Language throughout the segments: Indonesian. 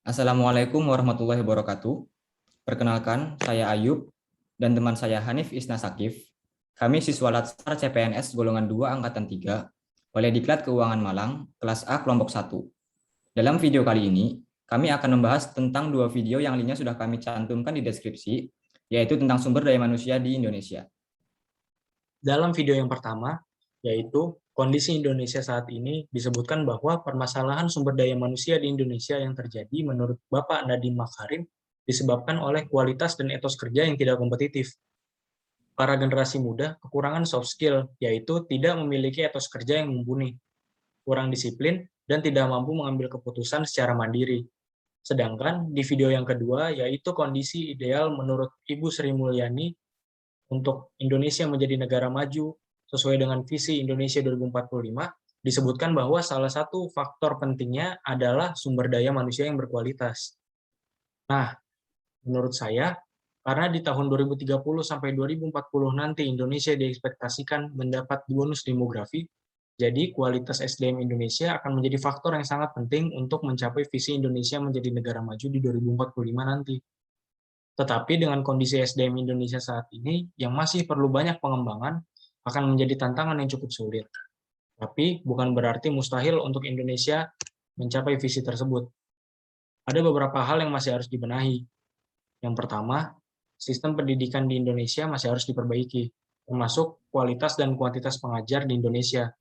Assalamualaikum warahmatullahi wabarakatuh. Perkenalkan, saya Ayub dan teman saya Hanif Isna Sakif. Kami siswa Latsar CPNS golongan 2 angkatan 3, oleh Diklat Keuangan Malang, kelas A kelompok 1. Dalam video kali ini, kami akan membahas tentang dua video yang linknya sudah kami cantumkan di deskripsi, yaitu tentang sumber daya manusia di Indonesia. Dalam video yang pertama, yaitu kondisi Indonesia saat ini, disebutkan bahwa permasalahan sumber daya manusia di Indonesia yang terjadi menurut Bapak Nadiem Makarim disebabkan oleh kualitas dan etos kerja yang tidak kompetitif. Para generasi muda kekurangan soft skill, yaitu tidak memiliki etos kerja yang mumpuni, kurang disiplin, dan tidak mampu mengambil keputusan secara mandiri. Sedangkan di video yang kedua, yaitu kondisi ideal menurut Ibu Sri Mulyani untuk Indonesia menjadi negara maju sesuai dengan visi Indonesia 2045, disebutkan bahwa salah satu faktor pentingnya adalah sumber daya manusia yang berkualitas. Nah, menurut saya, karena di tahun 2030 sampai 2040 nanti Indonesia diekspektasikan mendapat bonus demografi, jadi kualitas SDM Indonesia akan menjadi faktor yang sangat penting untuk mencapai visi Indonesia menjadi negara maju di 2045 nanti. Tetapi dengan kondisi SDM Indonesia saat ini yang masih perlu banyak pengembangan, akan menjadi tantangan yang cukup sulit. Tapi bukan berarti mustahil untuk Indonesia mencapai visi tersebut. Ada beberapa hal yang masih harus dibenahi. Yang pertama, sistem pendidikan di Indonesia masih harus diperbaiki, termasuk kualitas dan kuantitas pengajar di Indonesia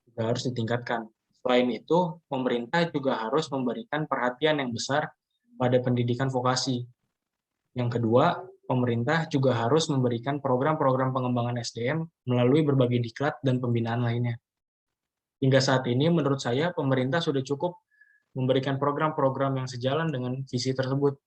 juga harus ditingkatkan. Selain itu, pemerintah juga harus memberikan perhatian yang besar pada pendidikan vokasi. Yang kedua, pemerintah juga harus memberikan program-program pengembangan SDM melalui berbagai diklat dan pembinaan lainnya. Hingga saat ini, menurut saya, pemerintah sudah cukup memberikan program-program yang sejalan dengan visi tersebut.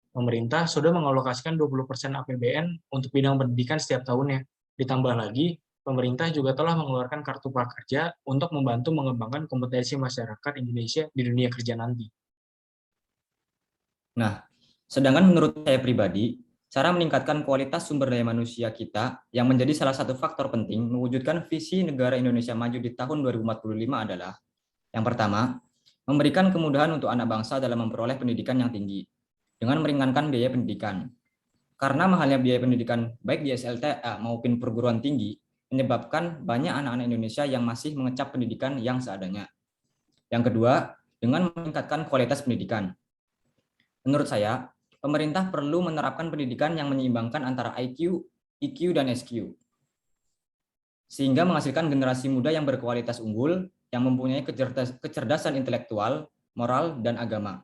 Pemerintah sudah mengalokasikan 20% APBN untuk bidang pendidikan setiap tahunnya. Ditambah lagi, pemerintah juga telah mengeluarkan kartu prakerja untuk membantu mengembangkan kompetensi masyarakat Indonesia di dunia kerja nanti. Nah, sedangkan menurut saya pribadi, cara meningkatkan kualitas sumber daya manusia kita yang menjadi salah satu faktor penting mewujudkan visi negara Indonesia maju di tahun 2045 adalah yang pertama, memberikan kemudahan untuk anak bangsa dalam memperoleh pendidikan yang tinggi dengan meringankan biaya pendidikan. Karena mahalnya biaya pendidikan baik di SLTA maupun perguruan tinggi menyebabkan banyak anak-anak Indonesia yang masih mengecap pendidikan yang seadanya. Yang kedua, dengan meningkatkan kualitas pendidikan. Menurut saya, pemerintah perlu menerapkan pendidikan yang menyeimbangkan antara IQ, EQ, dan SQ. Sehingga menghasilkan generasi muda yang berkualitas unggul, yang mempunyai kecerdasan intelektual, moral, dan agama.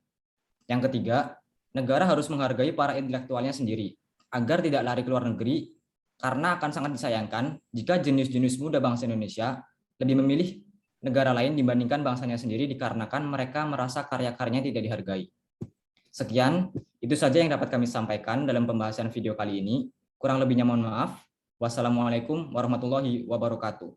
Yang ketiga, negara harus menghargai para intelektualnya sendiri, agar tidak lari ke luar negeri, karena akan sangat disayangkan jika jenius-jenius muda bangsa Indonesia lebih memilih negara lain dibandingkan bangsanya sendiri dikarenakan mereka merasa karya-karyanya tidak dihargai. Sekian, itu saja yang dapat kami sampaikan dalam pembahasan video kali ini. Kurang lebihnya mohon maaf. Wassalamualaikum warahmatullahi wabarakatuh.